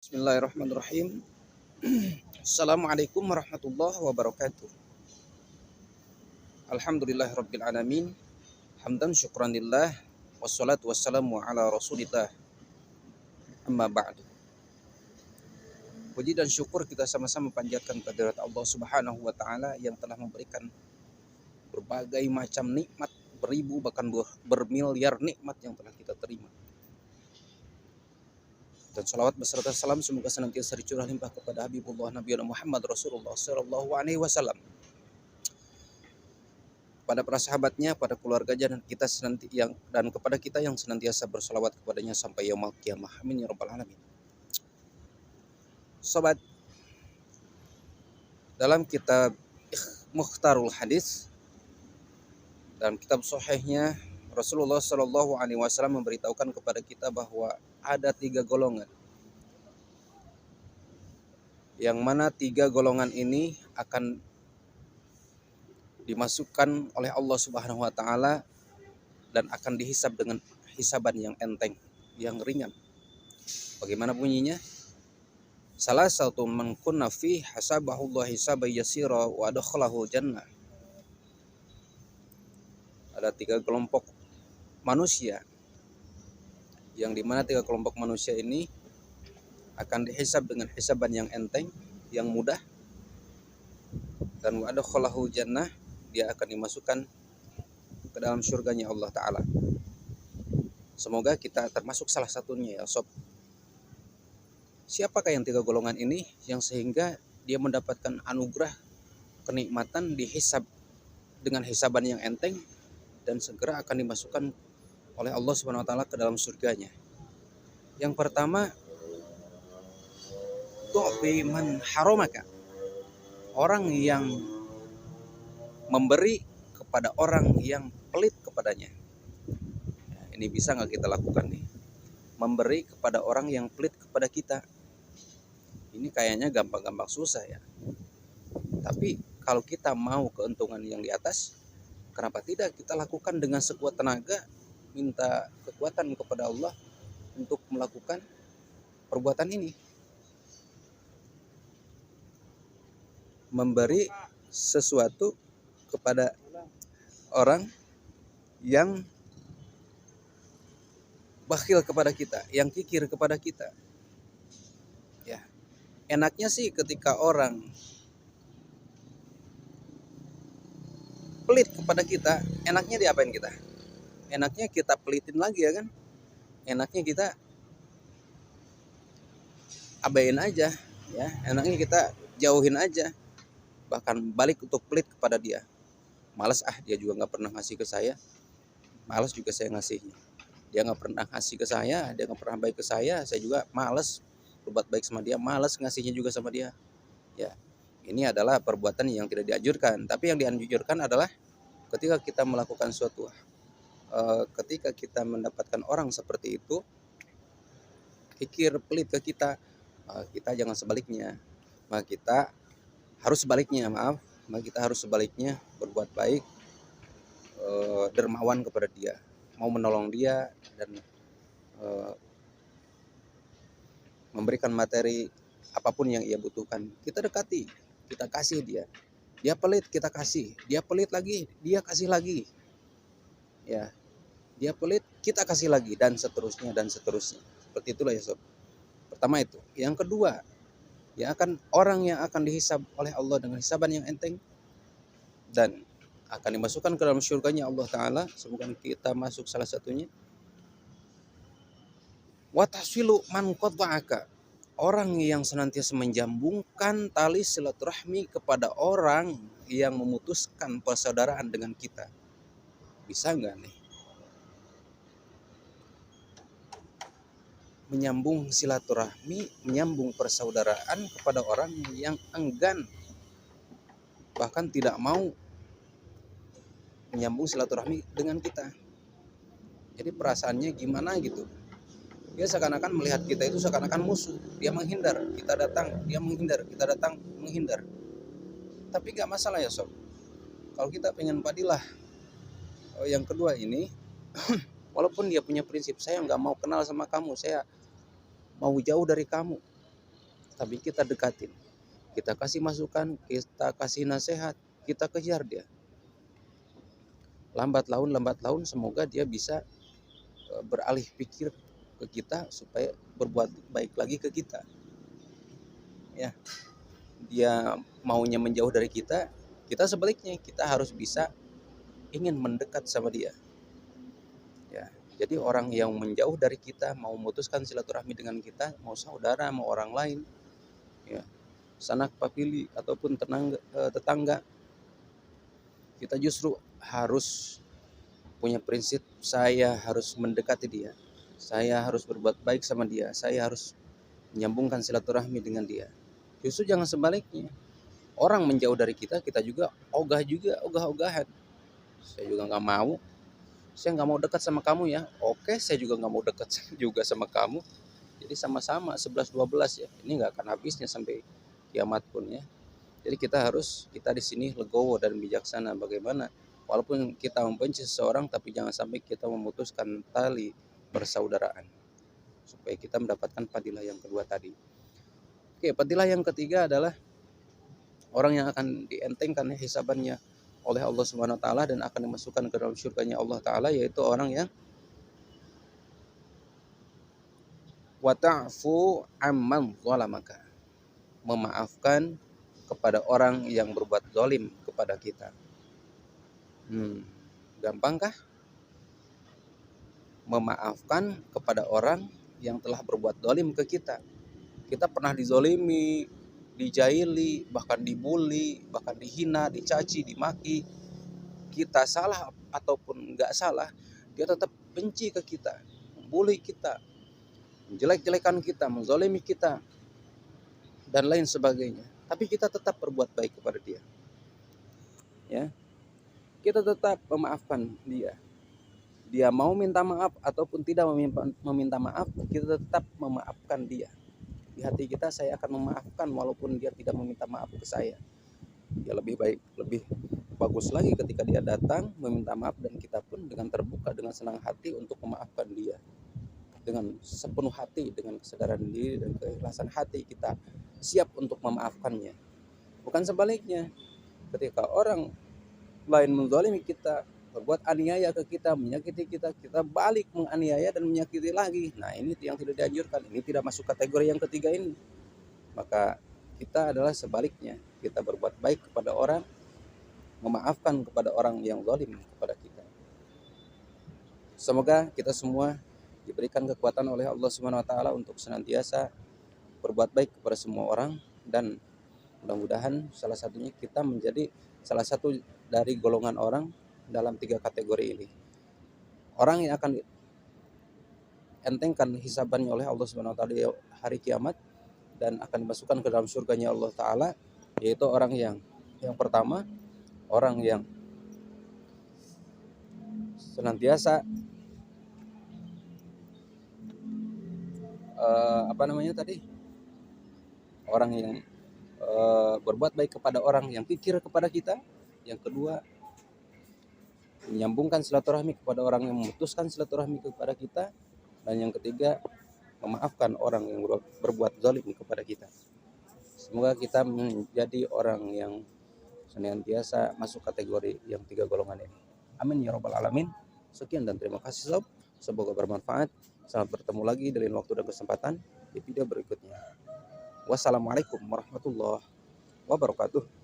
Bismillahirrahmanirrahim. Assalamualaikum warahmatullahi wabarakatuh. Alhamdulillahirabbil alamin. Hamdan syukran lillah. Wassalatu wassalamu ala Rasulillah. Amma ba'du. Puji dan syukur kita sama-sama panjatkan kehadirat Allah Subhanahu wa taala yang telah memberikan berbagai macam nikmat, beribu bahkan bermiliar nikmat yang telah kita terima. Dan salawat beserta salam semoga senantiasa dicurah limpah kepada Habibullah Nabi Muhammad Rasulullah Sallallahu Alaihi Wasallam, pada para sahabatnya, pada keluarganya dan kepada kita yang senantiasa bersalawat kepadanya sampai yaumul qiyamah. Amin ya rabbal alamin. Sobat, dalam kitab Mukhtarul Hadis, dalam kitab sahihnya, Rasulullah Sallallahu Alaihi Wasallam memberitahukan kepada kita bahwa ada 3 golongan, yang mana 3 golongan ini akan dimasukkan oleh Allah Subhanahu wa taala dan akan dihisab dengan hisaban yang enteng, yang ringan. Bagaimana bunyinya? Salah satu man kunna fi hasabahullah hisaban yasira wa adkhalahu jannah. Ada 3 kelompok manusia, yang dimana 3 kelompok manusia ini akan dihisab dengan hisaban yang enteng, yang mudah, dan wa adkhalahu jannah, dia akan dimasukkan ke dalam surganya Allah Ta'ala. Semoga kita termasuk salah satunya ya sob. Siapakah yang 3 golongan ini yang sehingga dia mendapatkan anugerah kenikmatan dihisab dengan hisaban yang enteng dan segera akan dimasukkan oleh Allah Subhanahu wa taala ke dalam surganya? Yang pertama, tu'ti man haramaka, orang yang memberi kepada orang yang pelit kepadanya. Ini bisa nggak kita lakukan nih? Memberi kepada orang yang pelit kepada kita. Ini kayaknya gampang-gampang susah ya. Tapi kalau kita mau keuntungan yang di atas, kenapa tidak kita lakukan dengan sekuat tenaga, minta kekuatan kepada Allah untuk melakukan perbuatan ini. Memberi sesuatu kepada orang yang bakhil kepada kita, yang kikir kepada kita. Ya, enaknya sih ketika orang pelit kepada kita, enaknya diapain kita? Enaknya kita pelitin lagi ya kan? Enaknya kita abain aja, ya. Enaknya kita jauhin aja, bahkan balik untuk pelit kepada dia. Malas dia juga nggak pernah ngasih ke saya, malas juga saya ngasihnya. Dia nggak pernah ngasih ke saya, dia nggak pernah baik ke saya juga malas berbuat baik sama dia, malas ngasihnya juga sama dia. Ya, ini adalah perbuatan yang tidak dianjurkan. Tapi yang dianjurkan adalah ketika kita melakukan suatu, ketika kita mendapatkan orang seperti itu, kikir pelit ke kita, kita jangan sebaliknya. Maka kita harus sebaliknya, kita harus sebaliknya berbuat baik, dermawan kepada dia, mau menolong dia dan memberikan materi apapun yang ia butuhkan. Kita dekati, kita kasih dia. Dia pelit, kita kasih. Dia pelit lagi, dia kasih lagi. Ya, dia pelit, kita kasih lagi, dan seterusnya dan seterusnya. Seperti itulah ya sob. Pertama itu. Yang kedua, orang yang akan dihisab oleh Allah dengan hisaban yang enteng dan akan dimasukkan ke dalam syurganya Allah Ta'ala. Semoga kita masuk salah satunya. Wa taswilu man qata'aka, orang yang senantiasa menjambungkan tali silaturahmi kepada orang yang memutuskan persaudaraan dengan kita. Bisa nggak nih? Menyambung silaturahmi, menyambung persaudaraan kepada orang yang enggan, bahkan tidak mau menyambung silaturahmi dengan kita. Jadi perasaannya gimana gitu? Dia seakan-akan melihat kita itu seakan-akan musuh. Dia menghindar, kita datang, dia menghindar, kita datang, menghindar. Tapi gak masalah ya sob. Kalau kita pengen padilah yang kedua ini, walaupun dia punya prinsip, saya gak mau kenal sama kamu, saya mau jauh dari kamu. tapi kita dekatin, kita kasih masukan, kita kasih nasihat, kita kejar dia. Lambat laun semoga dia bisa beralih pikir ke kita supaya berbuat baik lagi ke kita. Ya, dia maunya menjauh dari kita, kita sebaliknya kita harus bisa ingin mendekat sama dia. Ya, jadi orang yang menjauh dari kita mau memutuskan silaturahmi dengan kita, mau saudara, mau orang lain, ya, sanak papili ataupun tetangga, kita justru harus punya prinsip, saya harus mendekati dia, saya harus berbuat baik sama dia, saya harus menyambungkan silaturahmi dengan dia. Justru jangan sebaliknya, orang menjauh dari kita, kita juga ogah-ogahan. Saya juga nggak mau, saya nggak mau dekat sama kamu ya. Oke, saya juga nggak mau dekat juga sama kamu. Jadi sama-sama 11-12 ya. Ini nggak akan habisnya sampai kiamat pun ya. Jadi kita di sini legowo dan bijaksana bagaimana. Walaupun kita membenci seseorang, tapi jangan sampai kita memutuskan tali persaudaraan supaya kita mendapatkan fadilah yang kedua tadi. Oke, fadilah yang ketiga adalah orang yang akan dientengkan hisabannya oleh Allah Subhanahu wa taala dan akan dimasukkan ke dalam surganya Allah taala, yaitu orang yang wa ta'fu amman zalamaka, memaafkan kepada orang yang berbuat zalim kepada kita. Gampangkah memaafkan kepada orang yang telah berbuat zalim ke kita? Kita pernah dizolimi, dijaili, bahkan dibully, bahkan dihina, dicaci, dimaki. Kita salah ataupun nggak salah, dia tetap benci ke kita, membuli kita, menjelek-jelekan kita, menzolimi kita, dan lain sebagainya. Tapi kita tetap berbuat baik kepada dia. Ya, kita tetap memaafkan dia. Dia mau minta maaf ataupun tidak meminta maaf, kita tetap memaafkan dia. Di hati kita, saya akan memaafkan walaupun dia tidak meminta maaf ke saya. Ya lebih baik, lebih bagus lagi ketika dia datang meminta maaf dan kita pun dengan terbuka, dengan senang hati untuk memaafkan dia. Dengan sepenuh hati, dengan kesadaran diri dan keikhlasan hati kita siap untuk memaafkannya. Bukan sebaliknya, ketika orang lain menzalimi kita, berbuat aniaya ke kita, menyakiti kita, kita balik menganiaya dan menyakiti lagi. Nah, ini yang tidak dianjurkan, ini tidak masuk kategori yang ketiga ini. Maka kita adalah sebaliknya, kita berbuat baik kepada orang, memaafkan kepada orang yang zalim kepada kita. Semoga kita semua diberikan kekuatan oleh Allah Subhanahu wa taala untuk senantiasa berbuat baik kepada semua orang, dan mudah-mudahan salah satunya kita menjadi salah satu dari golongan orang dalam 3 kategori ini. Orang yang akan entengkan hisabannya oleh Allah Subhanahu wa taala di hari kiamat dan akan dimasukkan ke dalam surganya Allah taala, yaitu orang yang pertama, orang yang senantiasa orang yang berbuat baik kepada orang yang kikir kepada kita. Yang kedua, menyambungkan silaturahmi kepada orang yang memutuskan silaturahmi kepada kita. Dan yang ketiga, memaafkan orang yang berbuat zalim kepada kita. Semoga kita menjadi orang yang senantiasa masuk kategori yang 3 golongan ini. Amin ya rabbal alamin. Sekian dan terima kasih sob. Semoga bermanfaat. Sampai bertemu lagi di lain waktu dan kesempatan di video berikutnya. Wassalamualaikum warahmatullahi wabarakatuh.